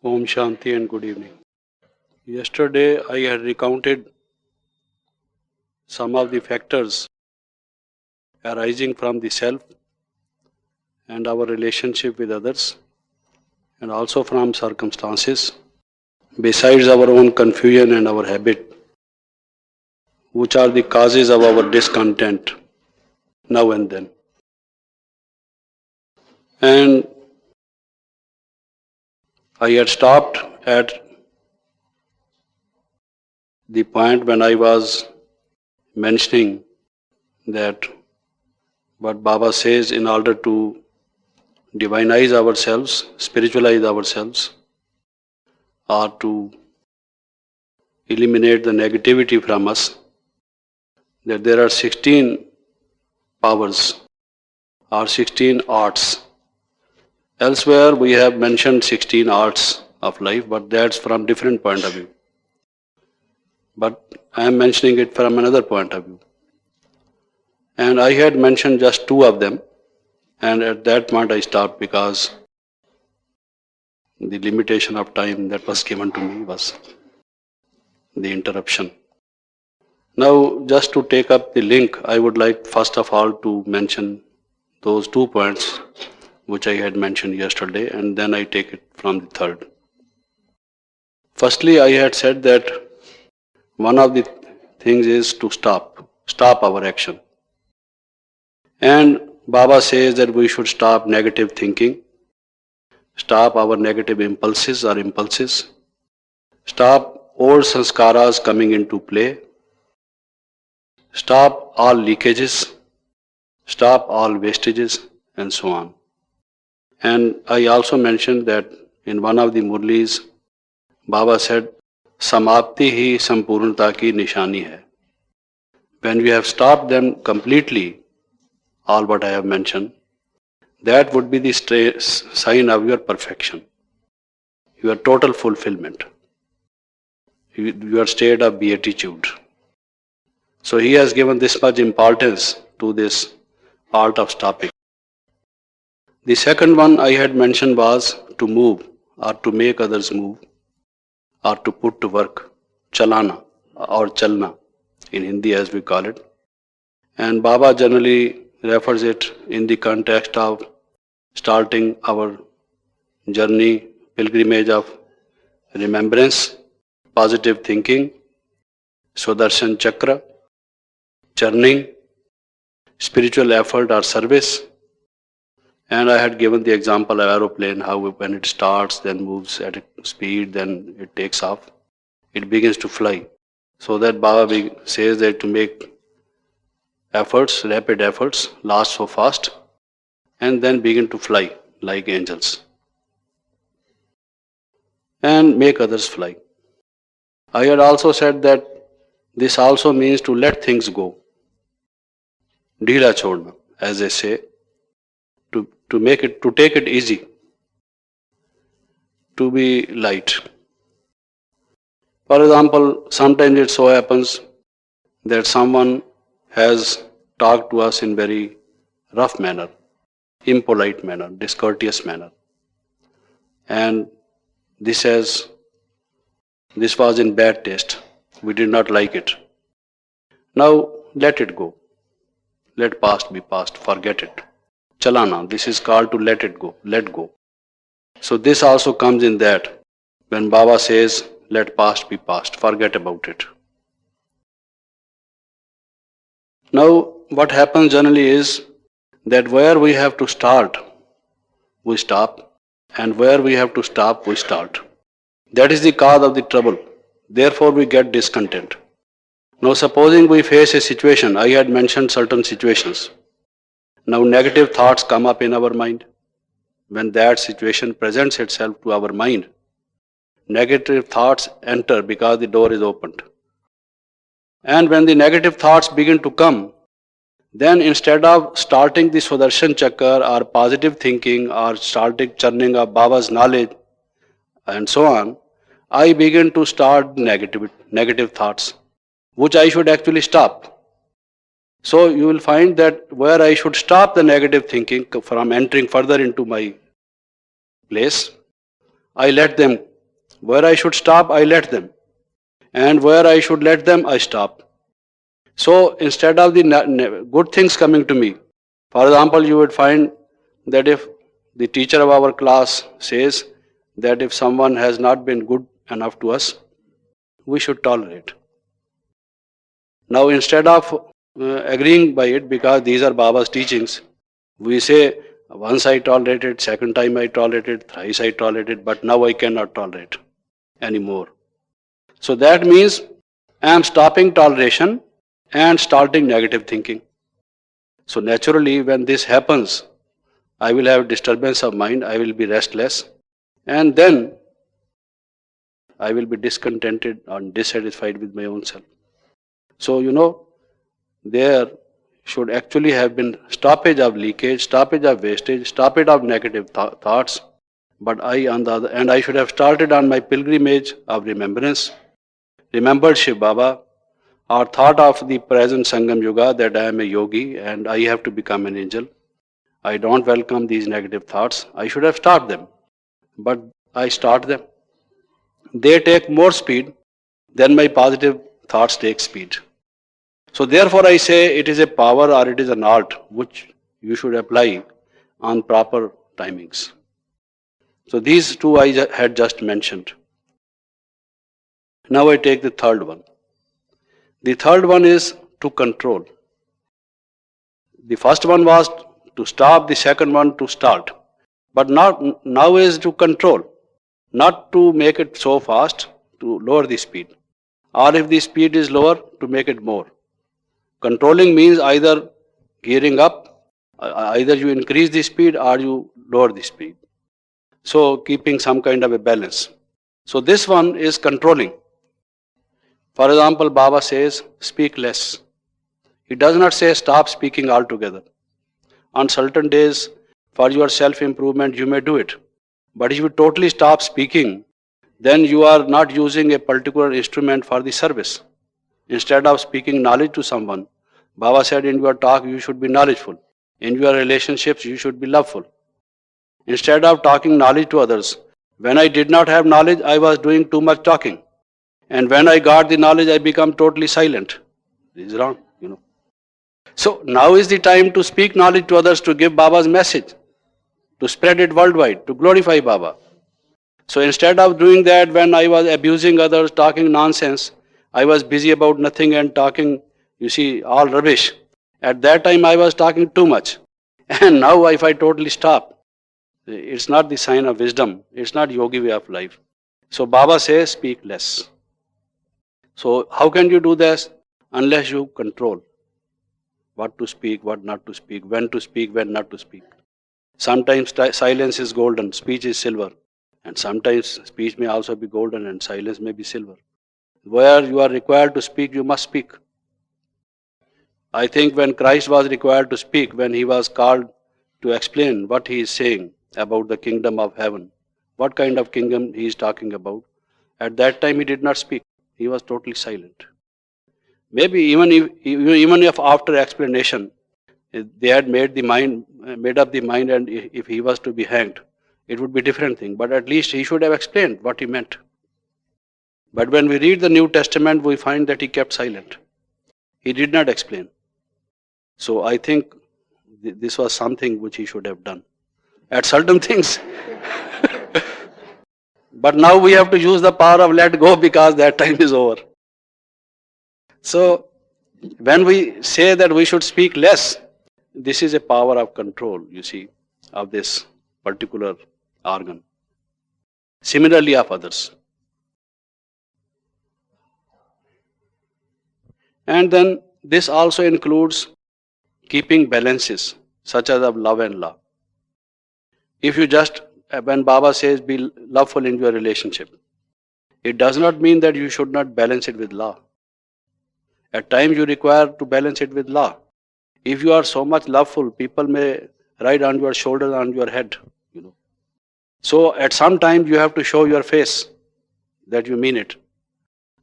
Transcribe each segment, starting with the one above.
Om Shanti and good evening. Yesterday I had recounted some of the factors arising from the self and our relationship with others and also from circumstances, besides our own confusion and our habit, which are the causes of our discontent now and then. And I had stopped at the point when I was mentioning that what Baba says, in order to divinize ourselves, spiritualize ourselves, or to eliminate the negativity from us, that there are 16 powers or 16 arts. Elsewhere we have mentioned 16 arts of life, but that's from different point of view. But I am mentioning it from another point of view. And I had mentioned just two of them, and at that point I stopped because the limitation of time that was given to me was the interruption. Now, just to take up the link, I would like first of all to mention those 2 points which I had mentioned yesterday, and then I take it from the third. Firstly, I had said that one of the things is to stop our action. And Baba says that we should stop negative thinking, stop our negative impulses, stop old sanskaras coming into play, stop all leakages, stop all wastages, and so on. And I also mentioned that in one of the Murlis, Baba said, Samapti hi sampurnata ki nishani hai. When we have stopped them completely, all what I have mentioned, that would be the sign of your perfection, your total fulfillment, your state of beatitude. So he has given this much importance to this art of stopping. The second one I had mentioned was to move or to make others move or to put to work, chalana or chalna in Hindi as we call it. And Baba generally refers it in the context of starting our journey, pilgrimage of remembrance, positive thinking, Sudarshan Chakra, churning, spiritual effort or service. And I had given the example of aeroplane, how when it starts, then moves at speed, then it takes off, it begins to fly. So that Baba says that to make efforts, rapid efforts, last so fast, and then begin to fly like angels. And make others fly. I had also said that this also means to let things go. Dheela chodna, as they say, to take it easy, to be light. For example, sometimes it so happens that someone has talked to us in very rough manner, impolite manner, discourteous manner. And this was in bad taste. We did not like it. Now let it go. Let past be past, forget it. Chalana, this is called to let it go, let go. So this also comes in that when Baba says, let past be past, forget about it. Now what happens generally is that where we have to start, we stop, and where we have to stop, we start. That is the cause of the trouble. Therefore we get discontent. Now supposing we face a situation, I had mentioned certain situations. Now negative thoughts come up in our mind. When that situation presents itself to our mind, negative thoughts enter because the door is opened. And when the negative thoughts begin to come, then instead of starting the Sudarshan Chakra or positive thinking or starting churning of Baba's knowledge and so on, I begin to start negative thoughts, which I should actually stop. So you will find that where I should stop the negative thinking from entering further into my place, I let them Where I should stop, I let them. And where I should let them, I stop. So instead of the good things coming to me, for example, you would find that if the teacher of our class says that if someone has not been good enough to us, we should tolerate. Now instead of agreeing by it, because these are Baba's teachings, we say once I tolerated, second time I tolerated, thrice I tolerated, but now I cannot tolerate anymore. So that means I am stopping toleration and starting negative thinking. So naturally when this happens, I will have disturbance of mind, I will be restless, and then I will be discontented and dissatisfied with my own self. So, there should actually have been stoppage of leakage, stoppage of wastage, stoppage of negative thoughts. But on the other, and I should have started on my pilgrimage of remembrance, remembered Shiv Baba, or thought of the present Sangam Yuga that I am a yogi and I have to become an angel. I don't welcome these negative thoughts. I should have stopped them. But I start them. They take more speed than my positive thoughts take speed. So therefore I say it is a power or it is an art which you should apply on proper timings. So these two I had just mentioned. Now I take the third one. The third one is to control. The first one was to stop, the second one to start. But now is to control, not to make it so fast, to lower the speed. Or if the speed is lower, to make it more. Controlling means either gearing up, either you increase the speed or you lower the speed. So keeping some kind of a balance. So this one is controlling. For example, Baba says, speak less. He does not say stop speaking altogether. On certain days, for your self-improvement, you may do it. But if you totally stop speaking, then you are not using a particular instrument for the service. Instead of speaking knowledge to someone, Baba said in your talk you should be knowledgeful. In your relationships you should be loveful. Instead of talking knowledge to others, when I did not have knowledge, I was doing too much talking. And when I got the knowledge, I become totally silent. This is wrong, So now is the time to speak knowledge to others, to give Baba's message, to spread it worldwide, to glorify Baba. So instead of doing that, when I was abusing others, talking nonsense, I was busy about nothing and talking, all rubbish. At that time I was talking too much. And now if I totally stop, it's not the sign of wisdom. It's not yogi way of life. So Baba says, speak less. So how can you do this? Unless you control what to speak, what not to speak, when not to speak. Sometimes silence is golden, speech is silver. And sometimes speech may also be golden and silence may be silver. Where you are required to speak, you must speak. I think when Christ was required to speak, when he was called to explain what he is saying about the kingdom of heaven, what kind of kingdom he is talking about, at that time he did not speak. He was totally silent. Maybe even if after explanation they had made up the mind, and if he was to be hanged, it would be a different thing. But at least he should have explained what he meant. But when we read the New Testament, we find that he kept silent. He did not explain. So I think this was something which he should have done at certain things. But now we have to use the power of let go, because that time is over. So when we say that we should speak less, this is a power of control, of this particular organ. Similarly of others. And then this also includes keeping balances, such as of love and law. If you when Baba says be loveful in your relationship, it does not mean that you should not balance it with law. At times you require to balance it with law. If you are so much loveful, people may ride on your shoulders, on your head, So at some time you have to show your face that you mean it.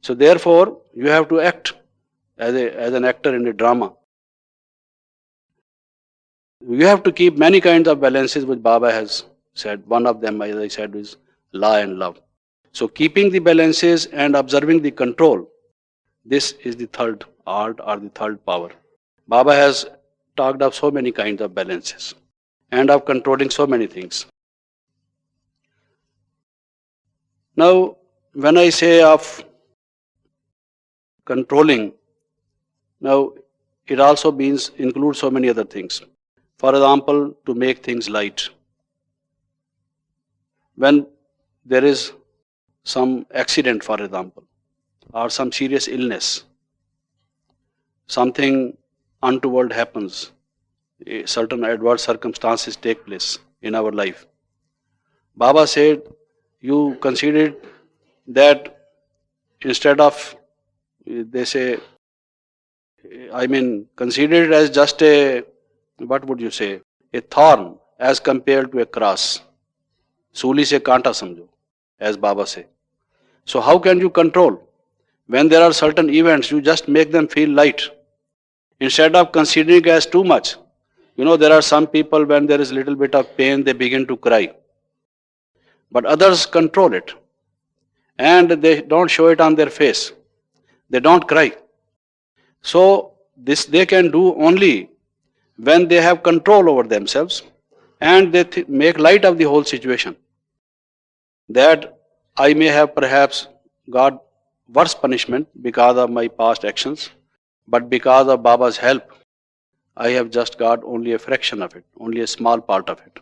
So therefore you have to act as an actor in a drama. You have to keep many kinds of balances which Baba has said. One of them, as I said, is law and love. So keeping the balances and observing the control, this is the third art or the third power. Baba has talked of so many kinds of balances and of controlling so many things. Now, when I say of controlling, now it also includes so many other things. For example, to make things light. When there is some accident, for example, or some serious illness, something untoward happens, certain adverse circumstances take place in our life. Baba said, you considered that instead of, they say, consider it as just a, what would you say, a thorn as compared to a cross. Suli se kanta samjho, as Baba say. So how can you control? When there are certain events, you just make them feel light. Instead of considering it as too much. You know, there are some people, when there is a little bit of pain, they begin to cry. But others control it. And they don't show it on their face. They don't cry. So this they can do only when they have control over themselves and they make light of the whole situation. That I may have perhaps got worse punishment because of my past actions, but because of Baba's help, I have just got only a fraction of it, only a small part of it.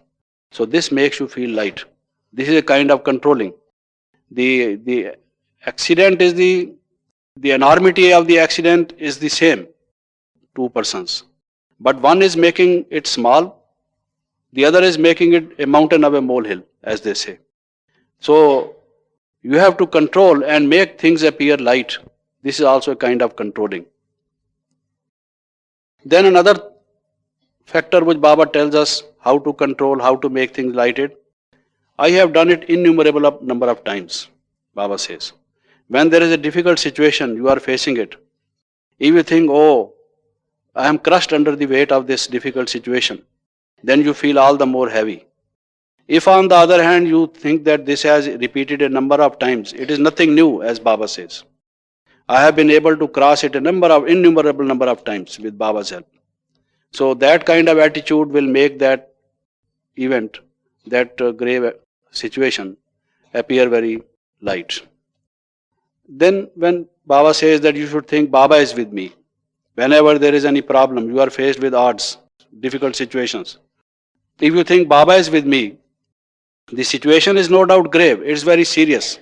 So this makes you feel light. This is a kind of controlling. The accident is the enormity of the accident is the same, two persons. But one is making it small, the other is making it a mountain of a molehill, as they say. So you have to control and make things appear light. This is also a kind of controlling. Then another factor which Baba tells us how to control, how to make things lighted. I have done it innumerable number of times, Baba says. When there is a difficult situation, you are facing it. If you think, oh, I am crushed under the weight of this difficult situation, then you feel all the more heavy. If on the other hand you think that this has repeated a number of times, it is nothing new, as Baba says. I have been able to cross it innumerable number of times with Baba's help. So that kind of attitude will make that event, that grave situation appear very light. Then when Baba says that you should think Baba is with me, whenever there is any problem, you are faced with odds, difficult situations. If you think Baba is with me, the situation is no doubt grave, it's very serious.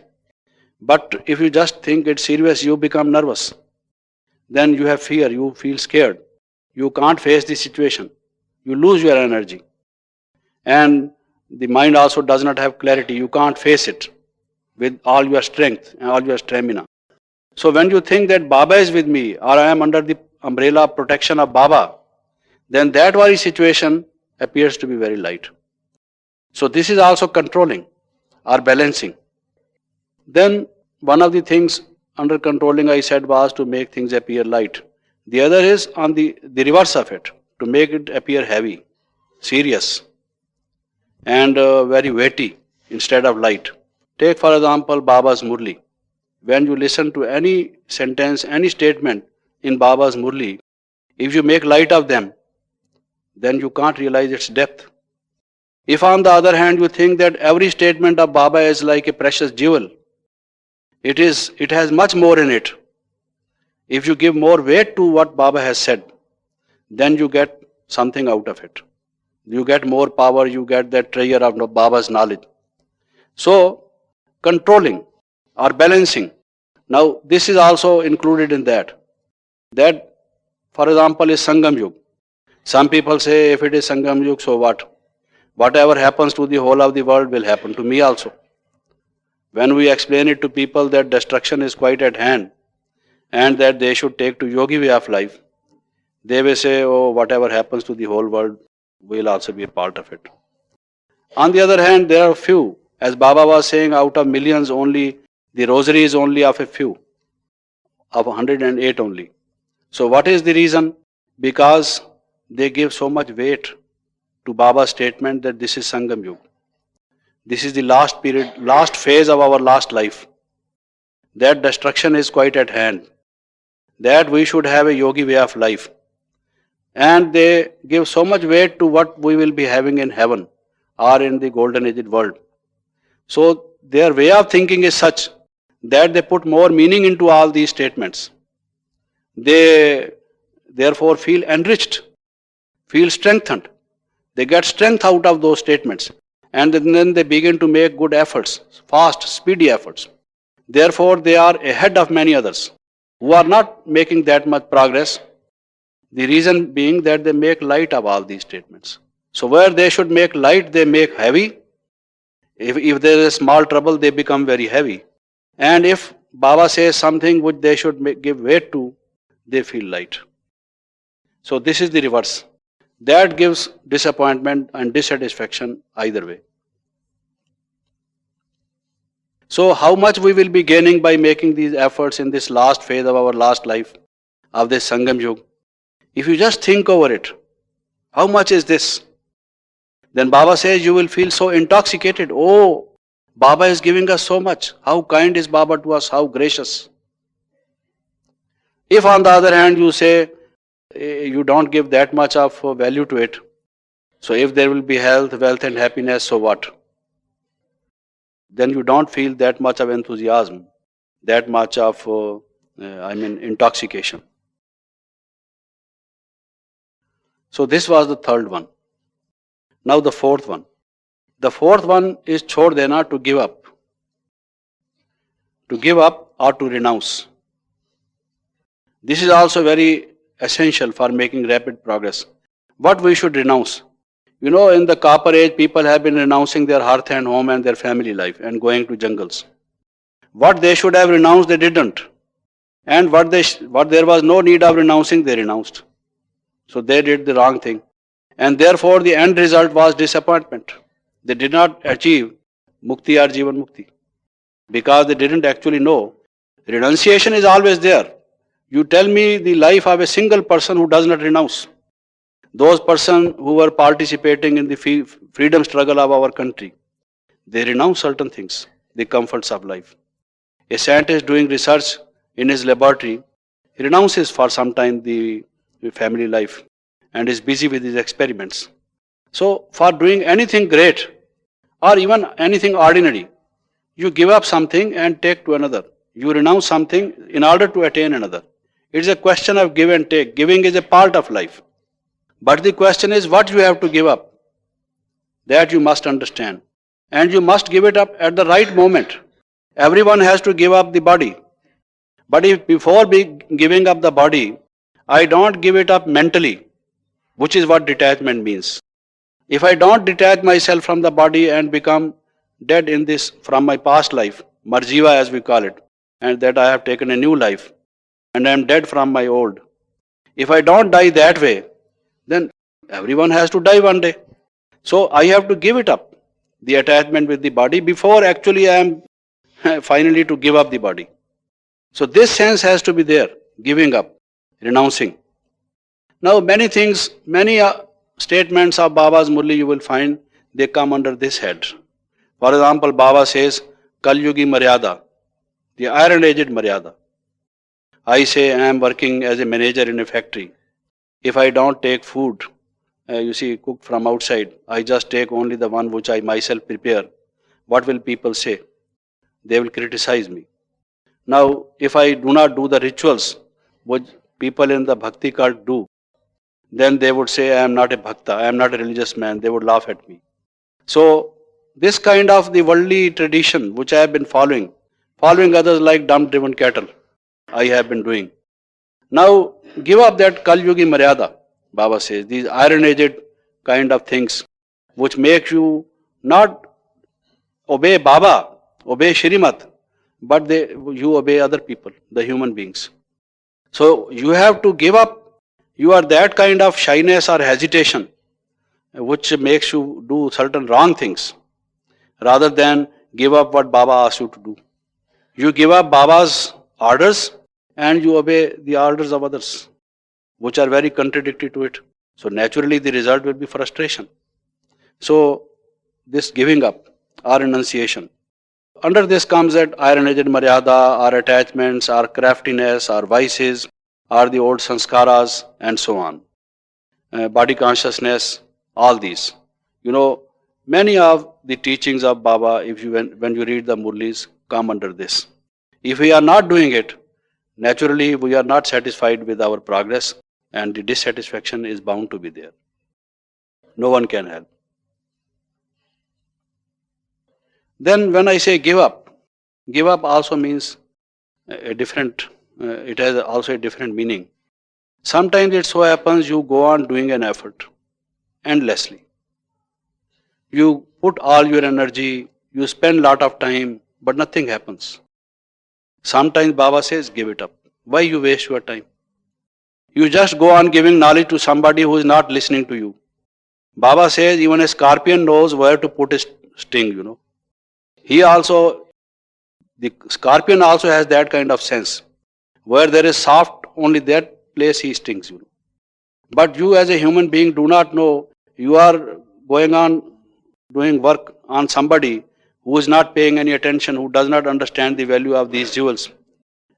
But if you just think it's serious, you become nervous. Then you have fear, you feel scared. You can't face the situation. You lose your energy. And the mind also does not have clarity. You can't face it with all your strength and all your stamina. So when you think that Baba is with me or I am under the umbrella of protection of Baba, then that very situation appears to be very light. So this is also controlling or balancing. Then one of the things under controlling I said was to make things appear light. The other is on the reverse of it, to make it appear heavy, serious and very weighty instead of light. Take for example Baba's Murli. When you listen to any sentence, any statement in Baba's Murli, if you make light of them, then you can't realize its depth. If on the other hand you think that every statement of Baba is like a precious jewel, it has much more in it. If you give more weight to what Baba has said, then you get something out of it. You get more power, you get that treasure of Baba's knowledge. So, controlling or balancing. Now, this is also included in that. That, for example, is Sangam Yug. Some people say, if it is Sangam Yug, so what? Whatever happens to the whole of the world will happen to me also. When we explain it to people that destruction is quite at hand and that they should take to yogi way of life, they will say, oh, whatever happens to the whole world will also be a part of it. On the other hand, there are few. As Baba was saying, out of millions only, the rosary is only of a few, of 108 only. So what is the reason? Because they give so much weight to Baba's statement that this is Sangam Yug. This is the last period, last phase of our last life. That destruction is quite at hand. That we should have a yogi way of life. And they give so much weight to what we will be having in heaven or in the golden aged world. So their way of thinking is such that they put more meaning into all these statements. They therefore feel enriched, feel strengthened. They get strength out of those statements. And then they begin to make good efforts, fast, speedy efforts. Therefore, they are ahead of many others who are not making that much progress. The reason being that they make light of all these statements. So where they should make light, they make heavy. If there is small trouble, they become very heavy. And if Baba says something which they should give weight to, they feel light. So this is the reverse. That gives disappointment and dissatisfaction either way. So how much we will be gaining by making these efforts in this last phase of our last life, of this Sangam Yuga? If you just think over it, how much is this? Then Baba says you will feel so intoxicated. Oh, Baba is giving us so much. How kind is Baba to us, how gracious. If on the other hand you say you don't give that much of value to it, so if there will be health, wealth and happiness, so what? Then you don't feel that much of enthusiasm, that much of intoxication. So this was the third one. Now the fourth one. The fourth one is chhod dena, to give up. To give up or to renounce. This is also very essential for making rapid progress. What we should renounce? You know, in the Copper Age, people have been renouncing their hearth and home and their family life and going to jungles. What they should have renounced, they didn't. And what there was no need of renouncing, they renounced. So they did the wrong thing. And therefore the end result was disappointment. They did not achieve mukti or jivan mukti because they didn't actually know. Renunciation is always there. You tell me the life of a single person who does not renounce. Those persons who were participating in the freedom struggle of our country, they renounce certain things, the comforts of life. A scientist doing research in his laboratory, he renounces for some time the family life and is busy with his experiments. So for doing anything great or even anything ordinary, you give up something and take to another. You renounce something in order to attain another. It's a question of give and take. Giving is a part of life. But the question is what you have to give up. That you must understand. And you must give it up at the right moment. Everyone has to give up the body. But if before giving up the body, I don't give it up mentally, which is what detachment means. If I don't detach myself from the body and become dead in this from my past life, marjiva as we call it, and that I have taken a new life, and I am dead from my old. If I don't die that way, then everyone has to die one day. So I have to give it up, the attachment with the body, before actually I am finally to give up the body. So this sense has to be there, giving up, renouncing. Now many things, many statements of Baba's Murli you will find, they come under this head. For example, Baba says, Kal Yugi Maryada, the Iron Aged Maryada. I say I am working as a manager in a factory. If I don't take food, cooked from outside, I just take only the one which I myself prepare. What will people say? They will criticize me. Now, if I do not do the rituals which people in the bhakti cult do, then they would say I am not a bhakta, I am not a religious man. They would laugh at me. So, this kind of the worldly tradition which I have been following others like dumb-driven cattle, I have been doing. Now, give up that Kal Yugi Maryada, Baba says, these iron-aged kind of things which make you not obey Baba, obey Shrimat, but you obey other people, the human beings. So, you have to give up that kind of shyness or hesitation which makes you do certain wrong things, rather than give up what Baba asks you to do. You give up Baba's orders and you obey the orders of others, which are very contradictory to it. So naturally the result will be frustration. So this giving up, or renunciation. Under this comes that iron-edged maryada, or attachments, or craftiness, or vices, or the old sanskaras, and so on. Body consciousness, all these. Many of the teachings of Baba, when you read the Murlis, come under this. If we are not doing it, naturally we are not satisfied with our progress, and the dissatisfaction is bound to be there. No one can help. Then when I say give up also means a different, it has also a different meaning. Sometimes it so happens you go on doing an effort endlessly. You put all your energy, you spend lot of time, but nothing happens. Sometimes Baba says, give it up. Why you waste your time? You just go on giving knowledge to somebody who is not listening to you. Baba says even a scorpion knows where to put his sting, The scorpion also has that kind of sense. Where there is soft, only that place he stings you. But you as a human being do not know, you are going on doing work on somebody who is not paying any attention, who does not understand the value of these jewels.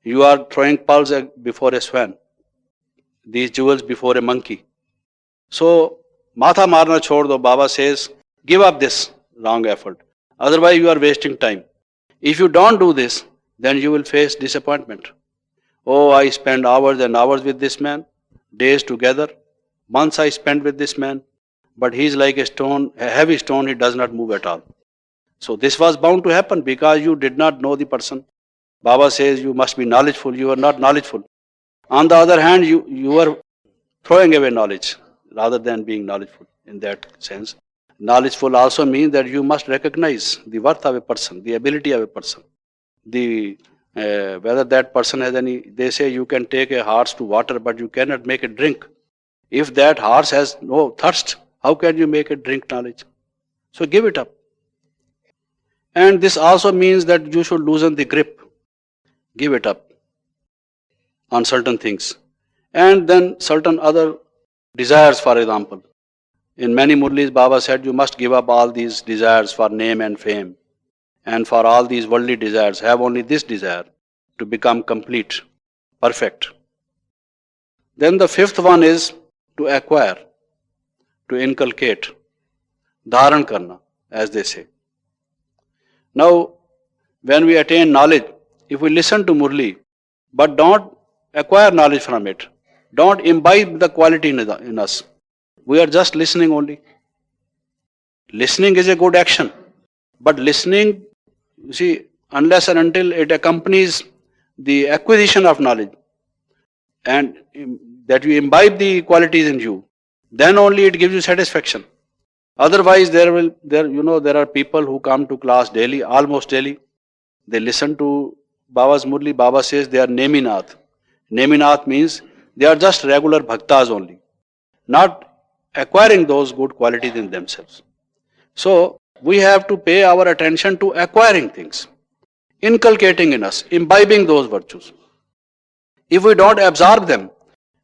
You are throwing pearls before a swan, these jewels before a monkey. So, matha marna chhod do, Baba says, give up this wrong effort. Otherwise you are wasting time. If you don't do this, then you will face disappointment. Oh, I spend hours and hours with this man, days together, months I spent with this man, but he is like a stone, a heavy stone, he does not move at all. So this was bound to happen because you did not know the person. Baba says you must be knowledgeful, you are not knowledgeful. On the other hand, you are throwing away knowledge rather than being knowledgeful in that sense. Knowledgeful also means that you must recognize the worth of a person, the ability of a person, whether that person has any. They say you can take a horse to water, but you cannot make it drink. If that horse has no thirst, how can you make it drink knowledge? So give it up. And this also means that you should loosen the grip. Give it up on certain things. And then certain other desires, for example. In many Murlis, Baba said you must give up all these desires for name and fame. And for all these worldly desires, have only this desire to become complete, perfect. Then the fifth one is to acquire, to inculcate, dharan karna, as they say. Now, when we attain knowledge, if we listen to Murli, but don't acquire knowledge from it, don't imbibe the quality in us, we are just listening only. Listening is a good action, but listening, you see, unless and until it accompanies the acquisition of knowledge and that you imbibe the qualities in you, then only it gives you satisfaction. Otherwise, there are people who come to class daily, almost daily. They listen to Baba's Murli. Baba says they are Neminath. Neminath means they are just regular bhaktas only, not acquiring those good qualities in themselves. So, we have to pay our attention to acquiring things, inculcating in us, imbibing those virtues. If we don't absorb them,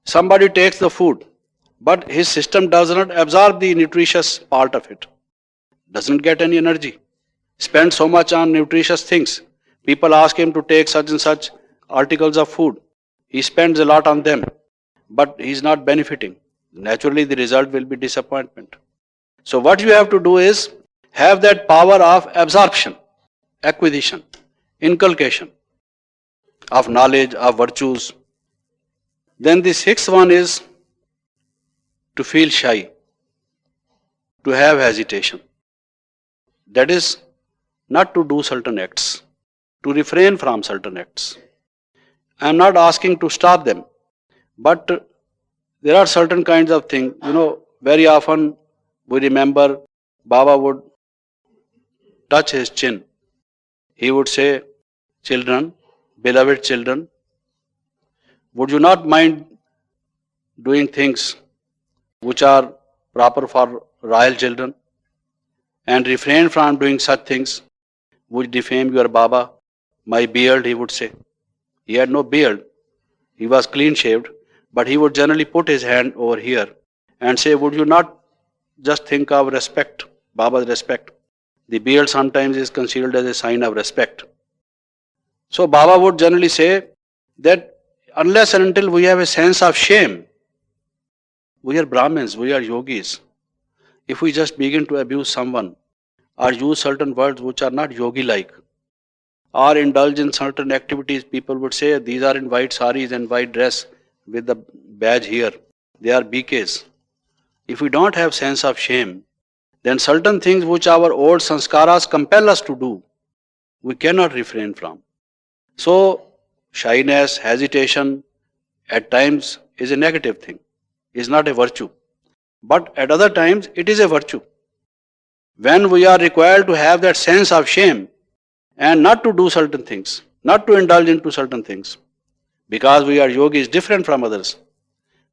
somebody takes the food, but his system does not absorb the nutritious part of it, doesn't get any energy, spends so much on nutritious things. People ask him to take such and such articles of food. He spends a lot on them, but he is not benefiting. Naturally, the result will be disappointment. So what you have to do is have that power of absorption, acquisition, inculcation of knowledge, of virtues. Then the sixth one is to feel shy, to have hesitation. That is not to do certain acts, to refrain from certain acts. I am not asking to stop them, but there are certain kinds of things, very often we remember Baba would touch his chin. He would say, children, beloved children, would you not mind doing things which are proper for royal children and refrain from doing such things which defame your Baba? My beard, he would say. He had no beard. He was clean shaved, but he would generally put his hand over here and say, would you not just think of respect, Baba's respect? The beard sometimes is considered as a sign of respect. So Baba would generally say that unless and until we have a sense of shame, we are Brahmins, we are yogis. If we just begin to abuse someone or use certain words which are not yogi-like, or indulge in certain activities, people would say these are in white saris and white dress with the badge here. They are BKs. If we don't have sense of shame, then certain things which our old sanskaras compel us to do, we cannot refrain from. So, shyness, hesitation, at times is a negative thing, is not a virtue. But at other times, it is a virtue. When we are required to have that sense of shame and not to do certain things, not to indulge into certain things, because we are yogis different from others,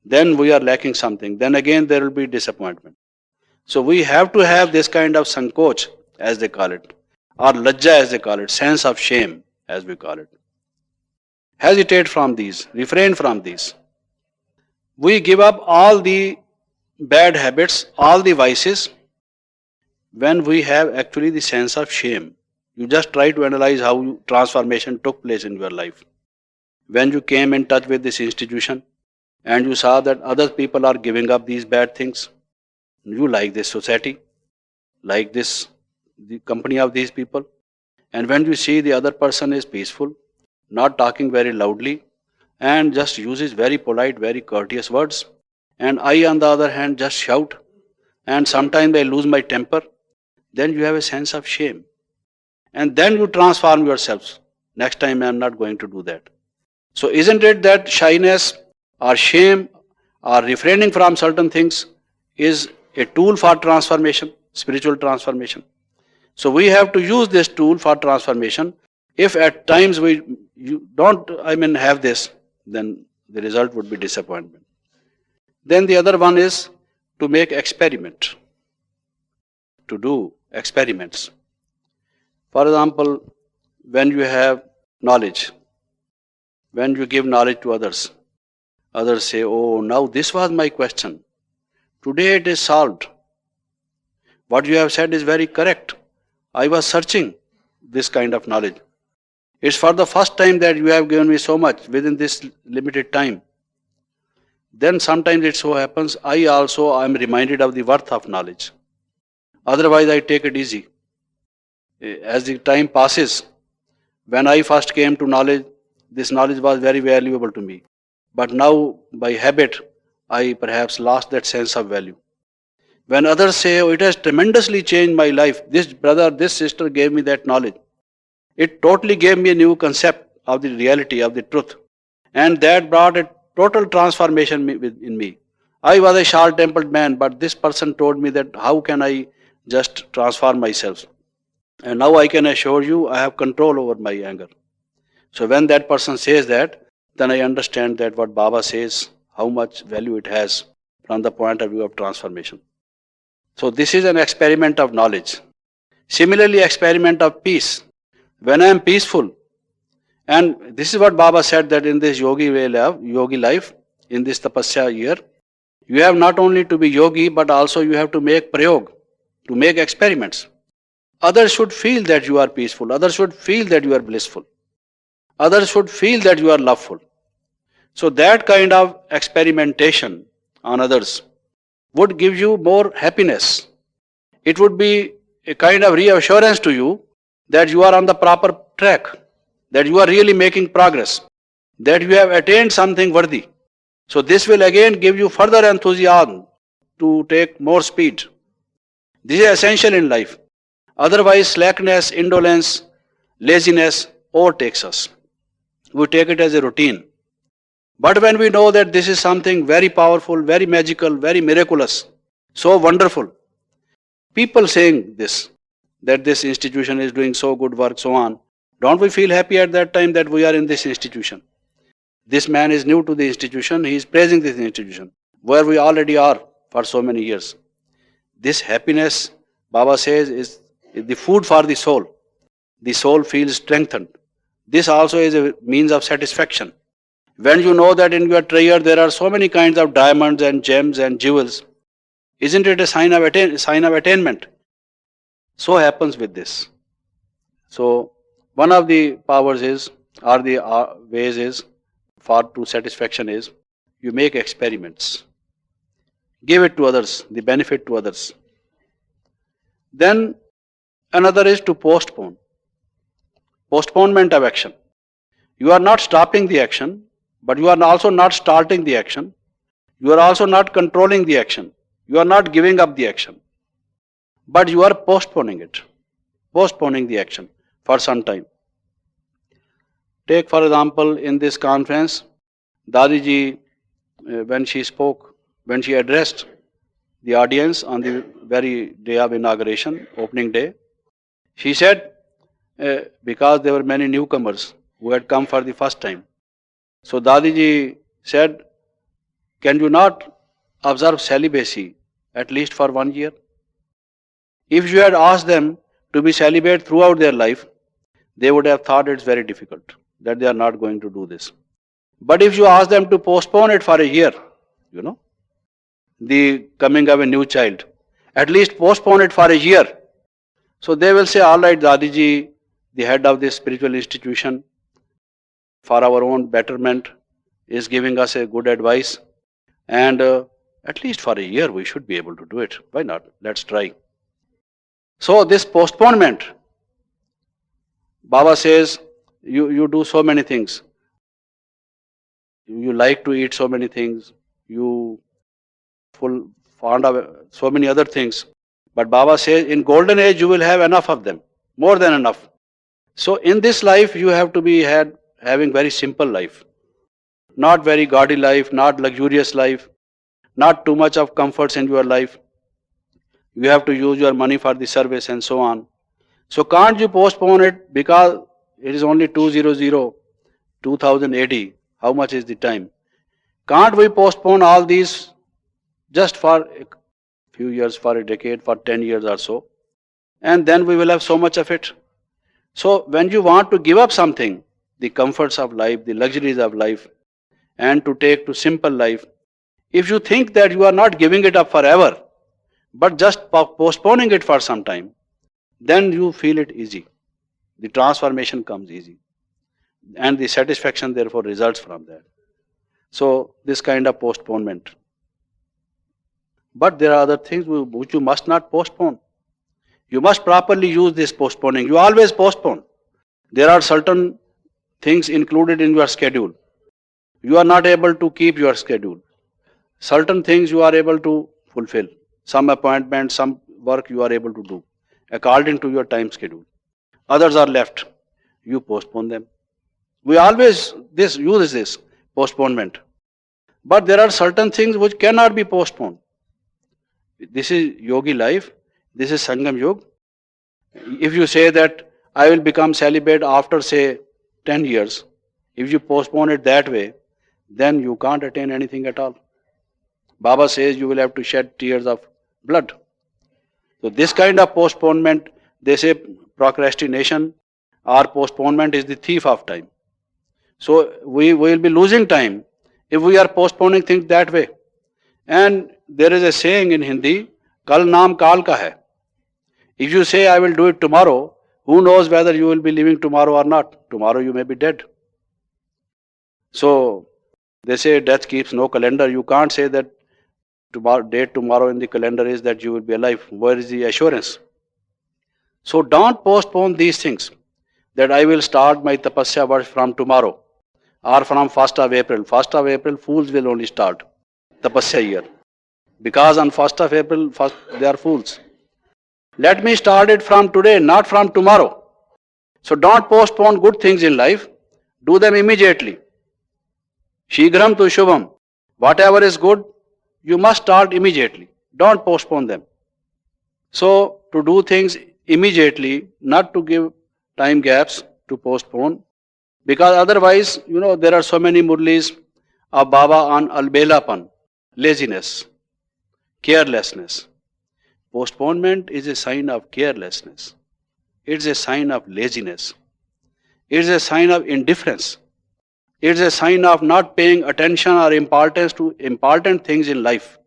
then we are lacking something. Then again there will be disappointment. So we have to have this kind of sankoch, as they call it, or lajja as they call it, sense of shame as we call it. Hesitate from these, refrain from these. We give up all the bad habits, all the vices, when we have actually the sense of shame. You just try to analyze how transformation took place in your life. When you came in touch with this institution and you saw that other people are giving up these bad things, you like this society, like this, the company of these people. And when you see the other person is peaceful, not talking very loudly, and just uses very polite, very courteous words, and I on the other hand just shout, and sometimes I lose my temper, then you have a sense of shame. And then you transform yourselves. Next time I am not going to do that. So isn't it that shyness or shame or refraining from certain things is a tool for transformation, spiritual transformation? So we have to use this tool for transformation. If at times you don't have this, then the result would be disappointment. Then the other one is to make experiment, to do experiments. For example, when you have knowledge, when you give knowledge to others, others say, oh, now this was my question. Today it is solved. What you have said is very correct. I was searching this kind of knowledge. It's for the first time that you have given me so much within this limited time. Then sometimes it so happens, I also am reminded of the worth of knowledge. Otherwise I take it easy. As the time passes, when I first came to knowledge, this knowledge was very valuable to me. But now, by habit, I perhaps lost that sense of value. When others say, oh, it has tremendously changed my life, this brother, this sister gave me that knowledge, it totally gave me a new concept of the reality, of the truth. And that brought a total transformation in me. I was a short-tempered man, but this person told me that how can I just transform myself? And now I can assure you, I have control over my anger. So when that person says that, then I understand that what Baba says, how much value it has from the point of view of transformation. So this is an experiment of knowledge. Similarly, experiment of peace. When I am peaceful, and this is what Baba said, that in this yogi life, in this tapasya year, you have not only to be yogi, but also you have to make prayog, to make experiments. Others should feel that you are peaceful. Others should feel that you are blissful. Others should feel that you are loveful. So that kind of experimentation on others would give you more happiness. It would be a kind of reassurance to you that you are on the proper track, that you are really making progress, that you have attained something worthy. So this will again give you further enthusiasm to take more speed. This is essential in life. Otherwise, slackness, indolence, laziness overtakes us. We take it as a routine. But when we know that this is something very powerful, very magical, very miraculous, so wonderful, people saying this, that this institution is doing so good work, so on, don't we feel happy at that time that we are in this institution? This man is new to the institution, he is praising this institution, where we already are for so many years. This happiness, Baba says, is the food for the soul. The soul feels strengthened. This also is a means of satisfaction. When you know that in your treasure there are so many kinds of diamonds and gems and jewels, isn't it a sign of attainment? So happens with this. So one of the powers is, or the ways is, for to satisfaction is, you make experiments. Give it to others, the benefit to others. Then another is to postpone. Postponement of action. You are not stopping the action, but you are also not starting the action. You are also not controlling the action. You are not giving up the action. But you are postponing it. Postponing the action for some time. Take for example, in this conference, Dadiji, when she spoke, when she addressed the audience on the very day of inauguration, opening day, she said, because there were many newcomers who had come for the first time. So Dadiji said, can you not observe celibacy at least for 1 year? If you had asked them to be celibate throughout their life, they would have thought it's very difficult, that they are not going to do this. But if you ask them to postpone it for a year, the coming of a new child, at least postpone it for a year. So they will say, all right, Dadiji, the head of this spiritual institution, for our own betterment, is giving us a good advice. And at least for a year, we should be able to do it. Why not? Let's try. So this postponement, Baba says, you do so many things. You like to eat so many things. You fond of so many other things. But Baba says, in golden age, you will have enough of them. More than enough. So in this life, you have to be having very simple life. Not very gaudy life, not luxurious life, not too much of comforts in your life. You have to use your money for the service and so on. So can't you postpone it because it is only 2080. How much is the time? Can't we postpone all these just for a few years, for a decade, for 10 years or so? And then we will have so much of it. So when you want to give up something, the comforts of life, the luxuries of life, and to take to simple life, if you think that you are not giving it up forever, but just postponing it for some time, then you feel it easy. The transformation comes easy. And the satisfaction therefore results from that. So this kind of postponement. But there are other things which you must not postpone. You must properly use this postponing. You always postpone. There are certain things included in your schedule. You are not able to keep your schedule. Certain things you are able to fulfill. Some appointments, some work you are able to do according to your time schedule. Others are left. You postpone them. We always use this postponement. But there are certain things which cannot be postponed. This is yogi life. This is Sangam Yoga. If you say that I will become celibate after say 10 years, if you postpone it that way, then you can't attain anything at all. Baba says you will have to shed tears of blood. So this kind of postponement, they say procrastination or postponement is the thief of time. So we will be losing time if we are postponing things that way. And there is a saying in Hindi, Kal naam kaal ka hai. If you say I will do it tomorrow, who knows whether you will be living tomorrow or not. Tomorrow you may be dead. So they say death keeps no calendar. You can't say that date tomorrow in the calendar is that you will be alive. Where is the assurance? So don't postpone these things. That I will start my tapasya work from tomorrow or from 1st of April. 1st of April, fools will only start tapasya year. Because on 1st of April, they are fools. Let me start it from today, not from tomorrow. So don't postpone good things in life. Do them immediately. Shighram tu shubham. Whatever is good, you must start immediately. Don't postpone them. So to do things immediately, not to give time gaps to postpone. Because otherwise, there are so many murlis of Baba on albelapan, laziness, carelessness. Postponement is a sign of carelessness. It's a sign of laziness. It's a sign of indifference. It's a sign of not paying attention or importance to important things in life.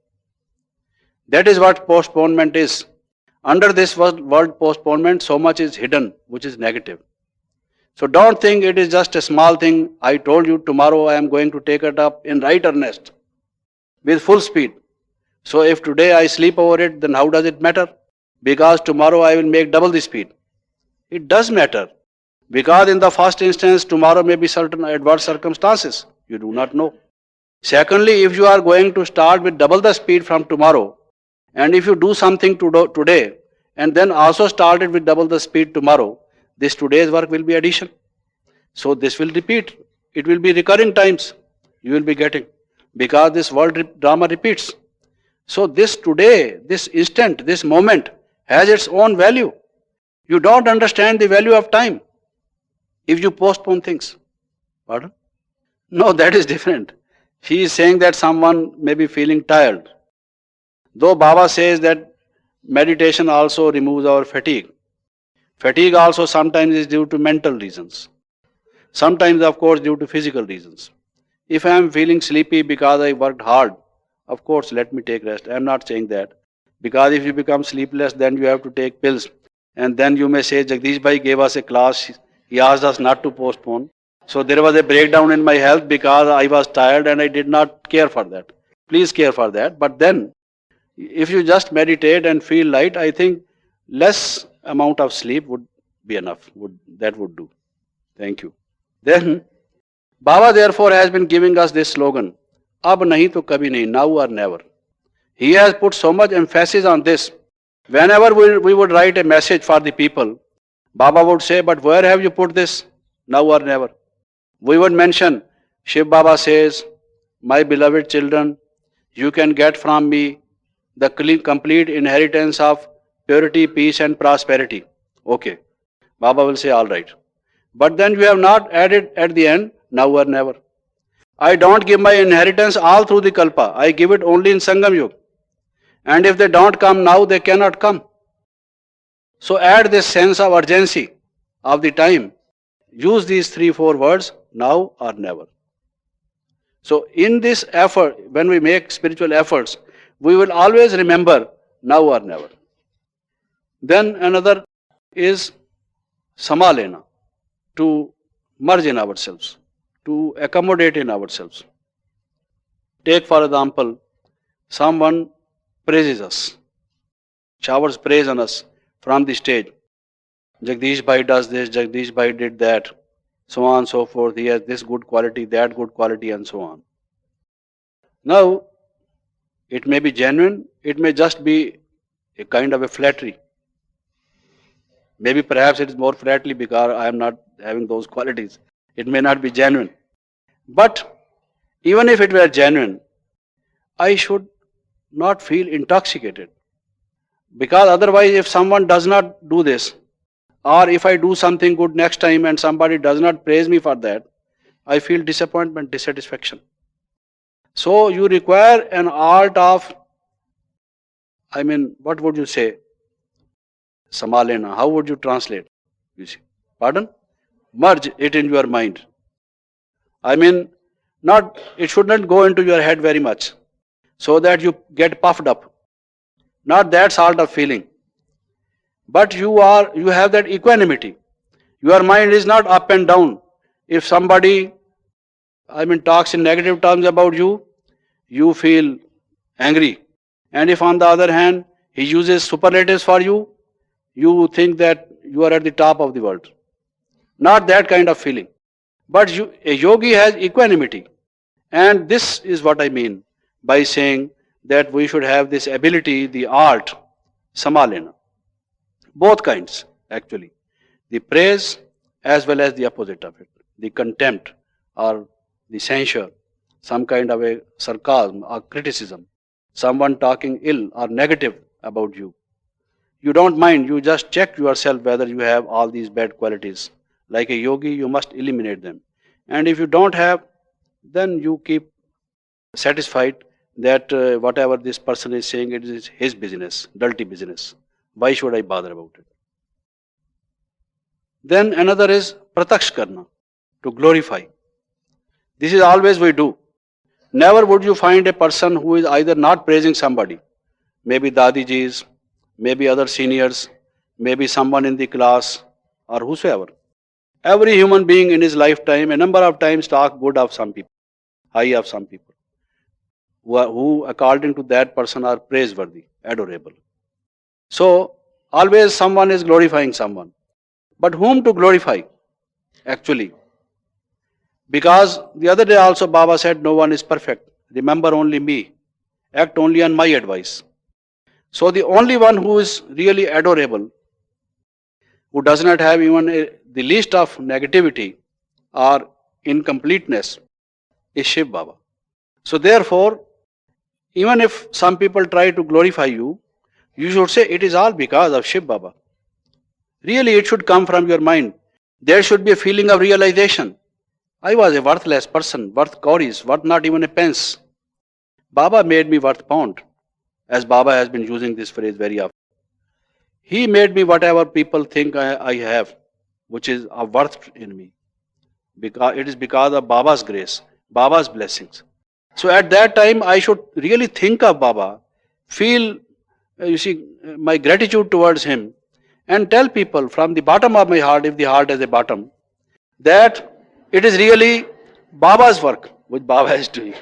That is what postponement is. Under this word postponement, so much is hidden, which is negative. So don't think it is just a small thing. I told you tomorrow I am going to take it up in right earnest with full speed. So if today I sleep over it, then how does it matter? Because tomorrow I will make double the speed. It does matter. Because in the first instance, tomorrow may be certain adverse circumstances. You do not know. Secondly, if you are going to start with double the speed from tomorrow, and if you do something today, and then also start it with double the speed tomorrow, this today's work will be addition. So this will repeat. It will be recurring times you will be getting. Because this world drama repeats. So this today, this instant, this moment has its own value. You don't understand the value of time if you postpone things. Pardon? No, that is different. He is saying that someone may be feeling tired. Though Baba says that meditation also removes our fatigue. Fatigue also sometimes is due to mental reasons. Sometimes, of course, due to physical reasons. If I am feeling sleepy because I worked hard, of course, let me take rest. I am not saying that. Because if you become sleepless, then you have to take pills. And then you may say, Jagdish Bhai gave us a class. He asked us not to postpone. So there was a breakdown in my health because I was tired and I did not care for that. Please care for that. But then, if you just meditate and feel light, I think less amount of sleep would be enough. That would do. Thank you. Then, Baba therefore has been giving us this slogan, Ab nahi to kabhi nahi, now or never. He has put so much emphasis on this. Whenever we would write a message for the people, Baba would say, but where have you put this? Now or never. We would mention, Shiv Baba says, my beloved children, you can get from me the complete inheritance of purity, peace and prosperity. Okay. Baba will say, all right. But then you have not added at the end, now or never. I don't give my inheritance all through the Kalpa. I give it only in Sangam Yuga. And if they don't come now, they cannot come. So add this sense of urgency of the time. Use these 3-4 words, now or never. So in this effort, when we make spiritual efforts, we will always remember now or never. Then another is samalena, to merge in ourselves, to accommodate in ourselves. Take for example, someone praises us, showers praise on us from the stage. Jagdish Bhai does this, Jagdish Bhai did that, so on and so forth. He has this good quality, that good quality and so on. Now, it may be genuine, it may just be a kind of a flattery. Maybe perhaps it is more flattery because I am not having those qualities. It may not be genuine. But even if it were genuine, I should not feel intoxicated. Because otherwise, if someone does not do this, or if I do something good next time and somebody does not praise me for that, I feel disappointment, dissatisfaction. So you require an art of, what would you say? Samalena. How would you translate? You see. Pardon? Merge it in your mind. It should not go into your head very much, so that you get puffed up. Not that sort of feeling. But you have that equanimity. Your mind is not up and down. If somebody, talks in negative terms about you, you feel angry. And if on the other hand, he uses superlatives for you, you think that you are at the top of the world. Not that kind of feeling. But a yogi has equanimity. And this is what I mean by saying that we should have this ability, the art, samalena. Both kinds, actually. The praise as well as the opposite of it. The contempt or the censure, some kind of a sarcasm or criticism, someone talking ill or negative about you. You don't mind, you just check yourself whether you have all these bad qualities. Like a yogi, you must eliminate them. And if you don't have, then you keep satisfied that whatever this person is saying, it is his business, dirty business. Why should I bother about it? Then another is prataksh karna, to glorify. This is always we do. Never would you find a person who is either not praising somebody, maybe Dadijis maybe other seniors, maybe someone in the class, or whosoever. Every human being in his lifetime, a number of times talk good of some people, high of some people, who according to that person are praiseworthy, adorable. So, always someone is glorifying someone. But whom to glorify, actually? Because the other day also Baba said, no one is perfect. Remember only me. Act only on my advice. So the only one who is really adorable, who does not have even the least of negativity or incompleteness, is Shiv Baba. So therefore, even if some people try to glorify you, you should say it is all because of Shiv Baba. Really, it should come from your mind. There should be a feeling of realization. I was a worthless person, worth cowries, worth not even a pence. Baba made me worth pound, as Baba has been using this phrase very often. He made me whatever people think I have, which is a worth in me. Because it is because of Baba's grace, Baba's blessings. So at that time, I should really think of Baba, feel, my gratitude towards him, and tell people from the bottom of my heart, if the heart has a bottom, that it is really Baba's work which Baba is doing.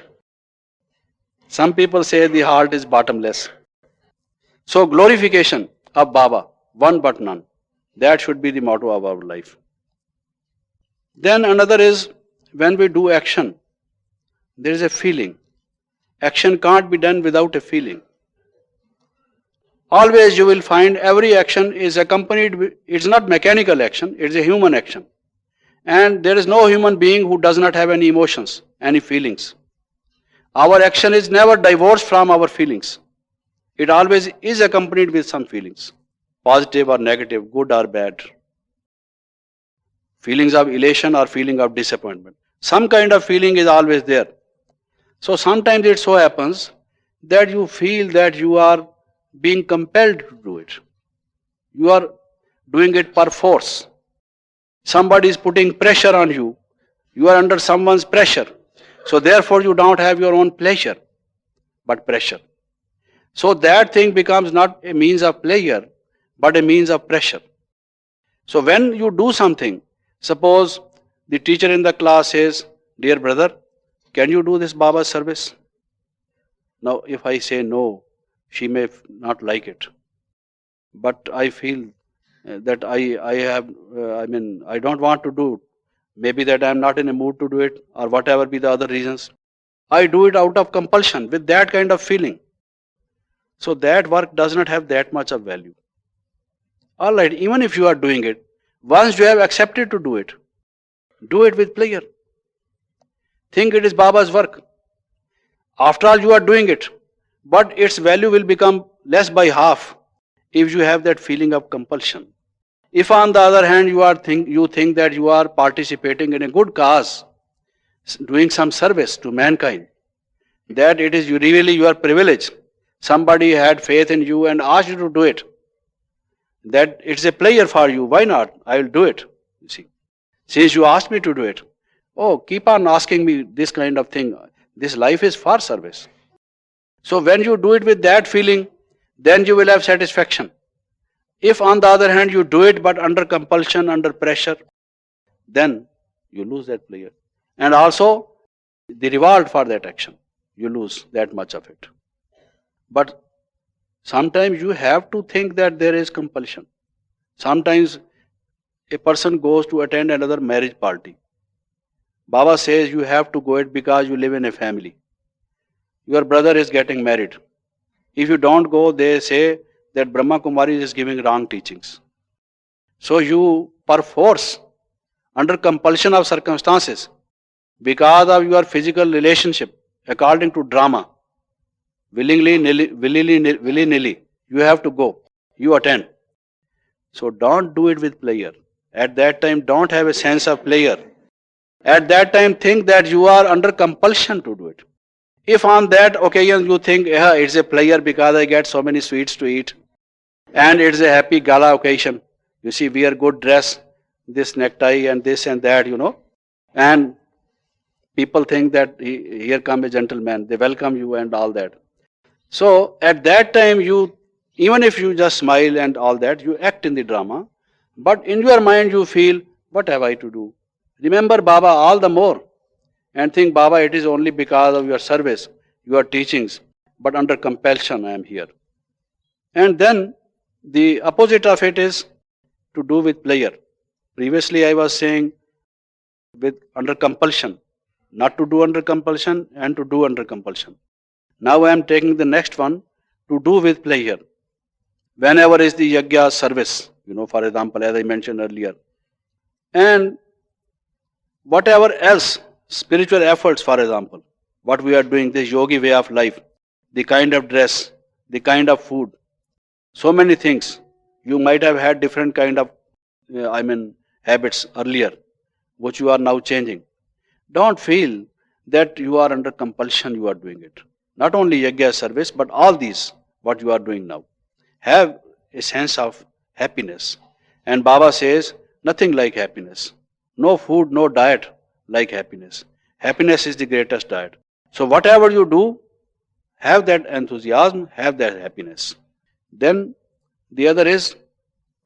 Some people say the heart is bottomless. So glorification of Baba, one but none. That should be the motto of our life. Then another is when we do action, there is a feeling. Action can't be done without a feeling. Always you will find every action is accompanied with, it's not mechanical action, it's a human action. And there is no human being who does not have any emotions, any feelings. Our action is never divorced from our feelings. It always is accompanied with some feelings, positive or negative, good or bad. Feelings of elation or feeling of disappointment. Some kind of feeling is always there. So sometimes it so happens that you feel that you are being compelled to do it. You are doing it per force. Somebody is putting pressure on you. You are under someone's pressure. So therefore you don't have your own pleasure, but pressure. So that thing becomes not a means of pleasure, but a means of pressure. So when you do something, suppose the teacher in the class says, dear brother, can you do this Baba's service? Now if I say no, she may not like it. But I feel that I don't want to do it. Maybe that I am not in a mood to do it, or whatever be the other reasons. I do it out of compulsion with that kind of feeling. So that work does not have that much of value. Alright, even if you are doing it, once you have accepted to do it with pleasure. Think it is Baba's work. After all, you are doing it, but its value will become less by half if you have that feeling of compulsion. If on the other hand you think that you are participating in a good cause, doing some service to mankind, that it is really your privilege. Somebody had faith in you and asked you to do it. That it's a pleasure for you. Why not? I will do it. You see, since you asked me to do it, oh, keep on asking me this kind of thing. This life is for service. So when you do it with that feeling, then you will have satisfaction. If on the other hand you do it but under compulsion, under pressure, then you lose that pleasure. And also the reward for that action, you lose that much of it. But sometimes you have to think that there is compulsion. Sometimes a person goes to attend another marriage party. Baba says you have to go it because you live in a family. Your brother is getting married. If you don't go, they say that Brahma Kumari is giving wrong teachings. So you, per force, under compulsion of circumstances, because of your physical relationship, according to drama, willy-nilly, you have to go. You attend. So don't do it with pleasure. At that time, don't have a sense of pleasure. At that time, think that you are under compulsion to do it. If on that occasion you think, yeah, it's a pleasure because I get so many sweets to eat, and it's a happy gala occasion. You see, wear good dress, this necktie and this and that, and people think that here come a gentleman, they welcome you and all that. So at that time you Even if you just smile and all that, you act in the drama, but in your mind you feel, what have I to do? Remember Baba all the more and think, Baba, it is only because of your service, your teachings, but under compulsion I am here. And then the opposite of it is to do with pleasure. Previously I was saying with under compulsion, not to do under compulsion and to do under compulsion. Now I am taking the next one, to do with pleasure. Whenever is the yajna service, for example, as I mentioned earlier, and whatever else, spiritual efforts, for example, what we are doing, this yogi way of life, the kind of dress, the kind of food, so many things. You might have had different kind of, habits earlier, which you are now changing. Don't feel that you are under compulsion you are doing it. Not only yajna service, but all these, what you are doing now. Have a sense of happiness. And Baba says, nothing like happiness. No food, no diet like happiness. Happiness is the greatest diet. So whatever you do, have that enthusiasm, have that happiness. Then the other is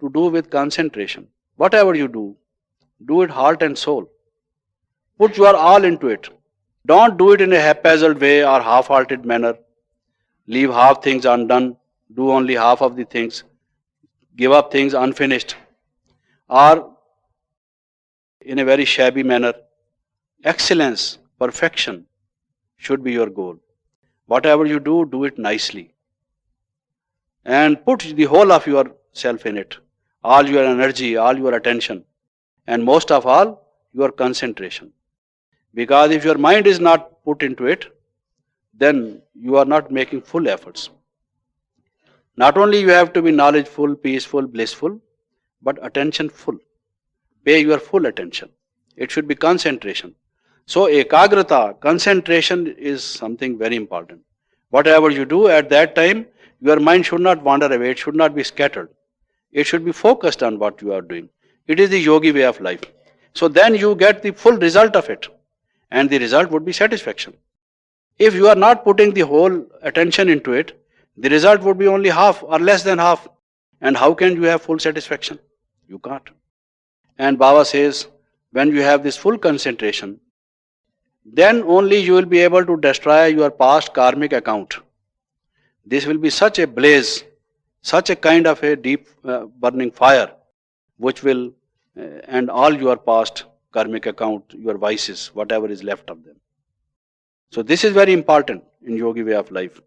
to do with concentration. Whatever you do it heart and soul. Put your all into it. Don't do it in a haphazard way or half-hearted manner. Leave half things undone, do only half of the things, give up things unfinished, or in a very shabby manner. Excellence, perfection should be your goal. Whatever you do it nicely. And put the whole of yourself in it. All your energy, all your attention. And most of all, your concentration. Because if your mind is not put into it, then you are not making full efforts. Not only you have to be knowledgeful, peaceful, blissful, but attentionful. Pay your full attention. It should be concentration. So ekagrata, concentration is something very important. Whatever you do at that time, your mind should not wander away, it should not be scattered. It should be focused on what you are doing. It is the yogi way of life. So then you get the full result of it. And the result would be satisfaction. If you are not putting the whole attention into it, the result would be only half or less than half. And how can you have full satisfaction? You can't. And Baba says, when you have this full concentration, then only you will be able to destroy your past karmic account. This will be such a blaze, such a kind of a deep burning fire, which will end all your past karmic account, your vices, whatever is left of them. So this is very important in yogi way of life.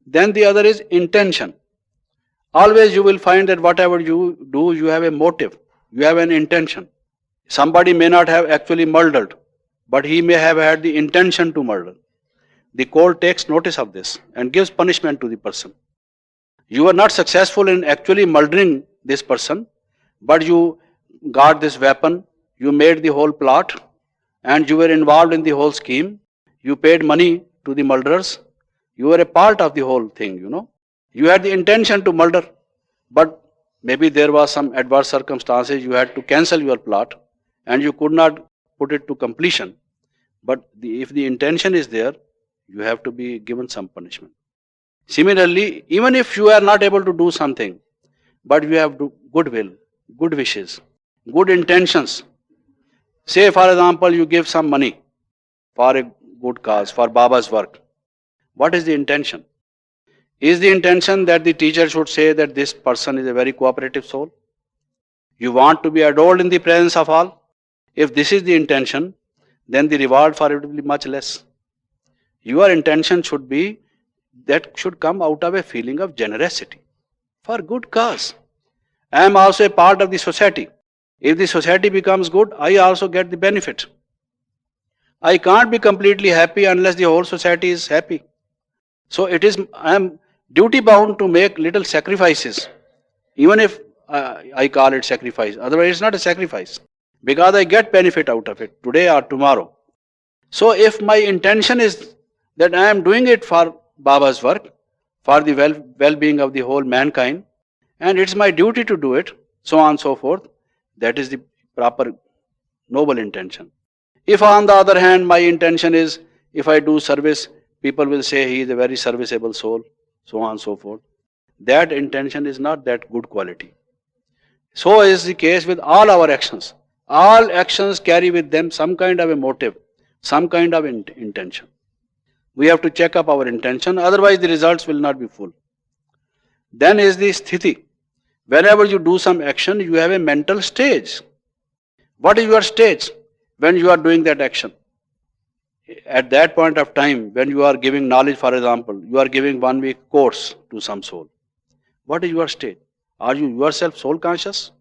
Then the other is intention. Always you will find that whatever you do, you have a motive, you have an intention. Somebody may not have actually murdered, but he may have had the intention to murder. The court takes notice of this and gives punishment to the person. You are not successful in actually murdering this person, but you got this weapon, you made the whole plot, and you were involved in the whole scheme. You paid money to the murderers. You were a part of the whole thing, You had the intention to murder, but maybe there was some adverse circumstances, you had to cancel your plot, and you could not put it to completion. But if the intention is there, you have to be given some punishment. Similarly, even if you are not able to do something, but you have goodwill, good wishes, good intentions. Say, for example, you give some money for a good cause, for Baba's work. What is the intention? Is the intention that the teacher should say that this person is a very cooperative soul? You want to be adored in the presence of all? If this is the intention, then the reward for it will be much less. Your intention should be, that should come out of a feeling of generosity for good cause. I am also a part of the society. If the society becomes good, I also get the benefit. I can't be completely happy unless the whole society is happy. So I am duty bound to make little sacrifices, even if I call it sacrifice. Otherwise it's not a sacrifice, because I get benefit out of it today or tomorrow. So if my intention is that I am doing it for Baba's work, for the well-being of the whole mankind, and it's my duty to do it, so on and so forth, that is the proper noble intention. If on the other hand my intention is, if I do service, people will say he is a very serviceable soul, so on and so forth, that intention is not that good quality. So is the case with all our actions. All actions carry with them some kind of a motive, some kind of intention. We have to check up our intention, otherwise the results will not be full. Then is the sthiti. Whenever you do some action, you have a mental stage. What is your stage when you are doing that action? At that point of time, when you are giving knowledge, for example, you are giving 1 week course to some soul. What is your state? Are you yourself soul conscious?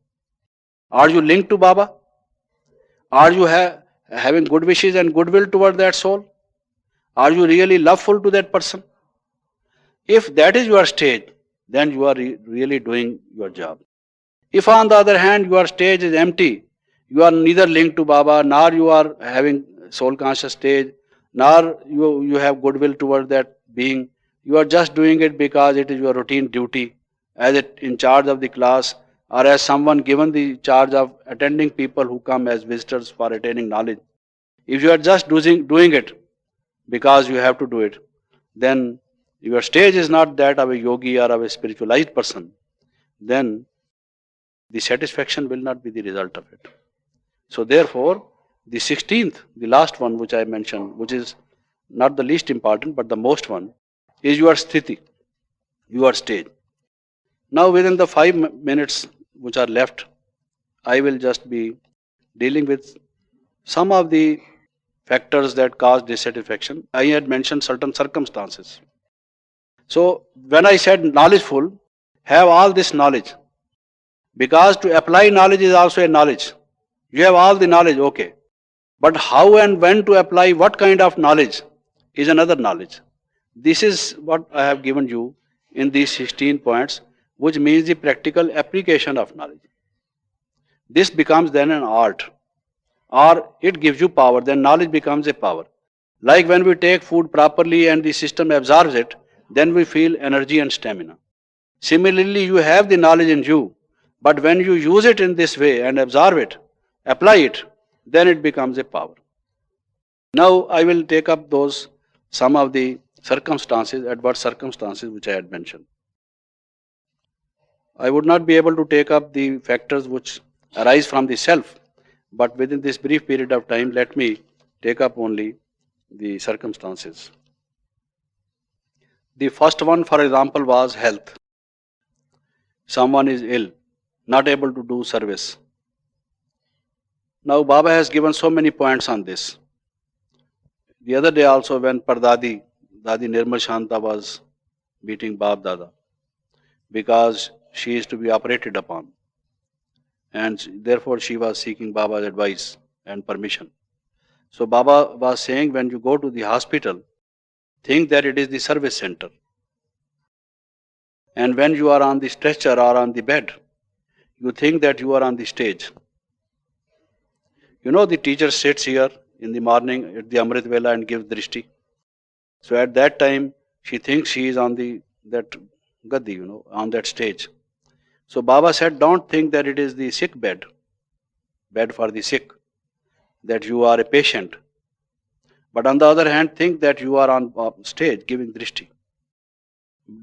Are you linked to Baba? Are you having good wishes and goodwill toward that soul? Are you really loveful to that person? If that is your stage, then you are really doing your job. If on the other hand your stage is empty, you are neither linked to Baba, nor you are having soul conscious stage, nor you have goodwill toward that being, you are just doing it because it is your routine duty as in charge of the class, or as someone given the charge of attending people who come as visitors for attaining knowledge. If you are just doing it because you have to do it, then your stage is not that of a yogi or of a spiritualized person, then the satisfaction will not be the result of it. So therefore, the 16th, the last one which I mentioned, which is not the least important but the most one, is your sthiti, your stage. Now within the 5 minutes which are left, I will just be dealing with some of the factors that cause dissatisfaction. I had mentioned certain circumstances. So when I said knowledgeful, have all this knowledge. Because to apply knowledge is also a knowledge. You have all the knowledge, okay. But how and when to apply what kind of knowledge is another knowledge. This is what I have given you in these 16 points, which means the practical application of knowledge. This becomes then an art, or it gives you power, then knowledge becomes a power. Like when we take food properly and the system absorbs it, then we feel energy and stamina. Similarly, you have the knowledge in you, but when you use it in this way and absorb it, apply it, then it becomes a power. Now I will take up some of the circumstances, adverse circumstances which I had mentioned. I would not be able to take up the factors which arise from the self, but within this brief period of time, let me take up only the circumstances. The first one, for example, was health. Someone is ill, not able to do service. Now Baba has given so many points on this. The other day also when Dadi Nirmal Shanta was beating Bab Dada because she is to be operated upon, and therefore she was seeking Baba's advice and permission. So Baba was saying, when you go to the hospital, think that it is the service center. And when you are on the stretcher or on the bed, you think that you are on the stage. You know, the teacher sits here in the morning at the Amrit Vela and gives drishti. So at that time, she thinks she is on that gaddi, on that stage. So Baba said, don't think that it is the sick bed for the sick, that you are a patient. But on the other hand, think that you are on stage giving drishti,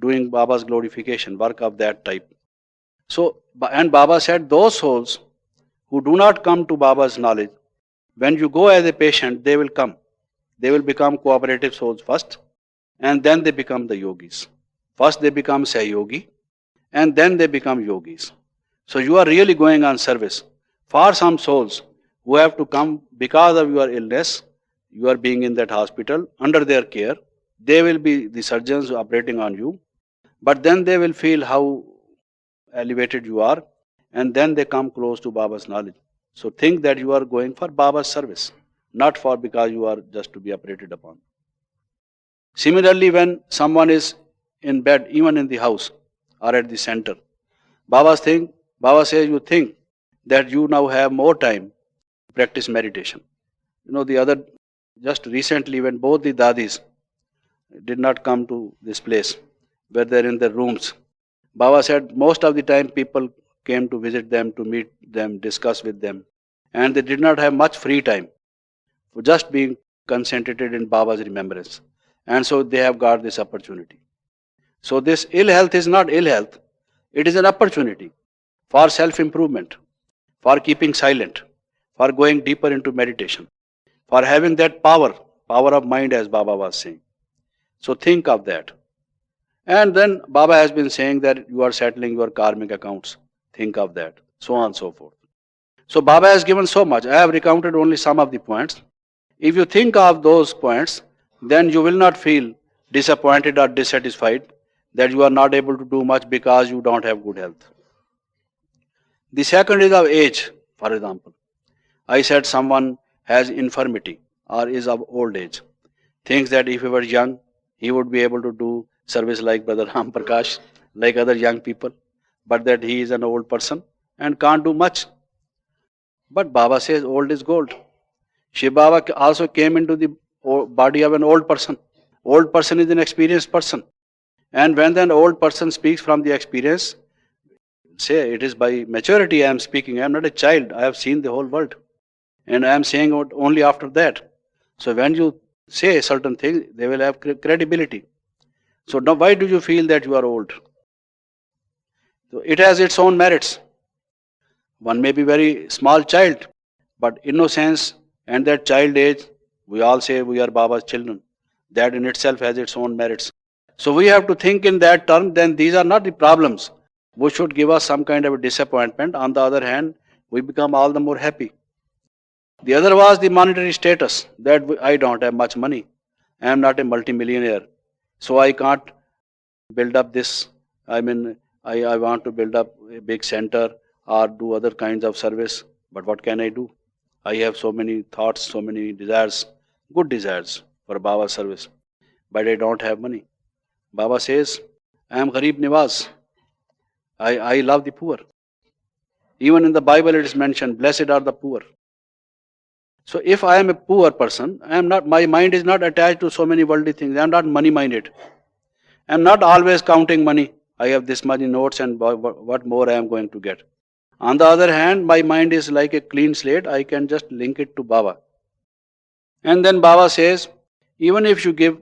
doing Baba's glorification, work of that type. So, and Baba said, those souls who do not come to Baba's knowledge, when you go as a patient, they will come. They will become cooperative souls first, and then they become the yogis. First they become Sayogi, and then they become yogis. So you are really going on service. For some souls who have to come because of your illness, you are being in that hospital under their care, they will be the surgeons operating on you, but then they will feel how elevated you are, and then they come close to Baba's knowledge. So think that you are going for Baba's service, not for because you are just to be operated upon. Similarly, when someone is in bed, even in the house or at the center, Baba says you think that you now have more time to practice meditation. Just recently when both the dadis did not come to this place, where they are in their rooms, Baba said most of the time people came to visit them, to meet them, discuss with them, and they did not have much free time for just being concentrated in Baba's remembrance. And so they have got this opportunity. So this ill health is not ill health. It is an opportunity for self-improvement, for keeping silent, for going deeper into meditation, for having that power of mind, as Baba was saying. So think of that. And then Baba has been saying that you are settling your karmic accounts. Think of that. So on and so forth. So Baba has given so much. I have recounted only some of the points. If you think of those points, then you will not feel disappointed or dissatisfied that you are not able to do much because you don't have good health. The second is of age, for example. I said someone has infirmity or is of old age. Thinks that if he were young, he would be able to do service like Brother Ram Prakash, like other young people, but that he is an old person and can't do much. But Baba says old is gold. Shiv Baba also came into the body of an old person. Old person is an experienced person. And when an old person speaks from the experience, say it is by maturity I am speaking. I am not a child. I have seen the whole world. And I am saying it only after that. So when you say certain things, they will have credibility. So now why do you feel that you are old? So it has its own merits. One may be very small child, but innocence and that child age, we all say we are Baba's children. That in itself has its own merits. So we have to think in that term, then these are not the problems which should give us some kind of a disappointment. On the other hand, we become all the more happy. The other was the monetary status, that I don't have much money. I am not a multimillionaire. So I can't build up this. I mean, I want to build up a big center or do other kinds of service. But what can I do? I have so many thoughts, so many desires, good desires for Baba's service. But I don't have money. Baba says, I am Gharib Niwas. I love the poor. Even in the Bible it is mentioned, blessed are the poor. So if I am a poor person, my mind is not attached to so many worldly things. I am not money minded. I am not always counting money. I have this many notes and what more I am going to get. On the other hand, my mind is like a clean slate. I can just link it to Baba. And then Baba says, even if you give,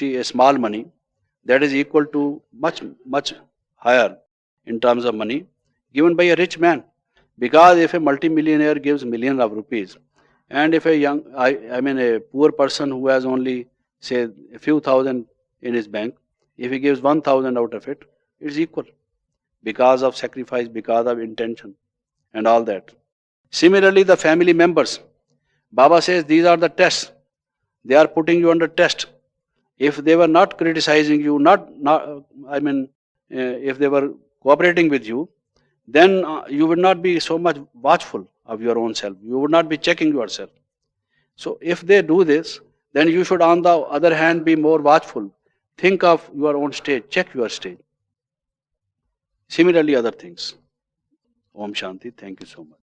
a small money, that is equal to much higher in terms of money given by a rich man. Because if a multimillionaire gives millions of rupees, and if a poor person who has only, say, a few thousand in his bank, if he gives 1,000 out of it, it's equal. Because of sacrifice, because of intention, and all that. Similarly, the family members. Baba says these are the tests. They are putting you under test. If they were not criticizing you, if they were cooperating with you, then you would not be so much watchful of your own self. You would not be checking yourself. So if they do this, then you should on the other hand be more watchful. Think of your own stage, check your stage. Similarly, other things. Om Shanti. Thank you so much.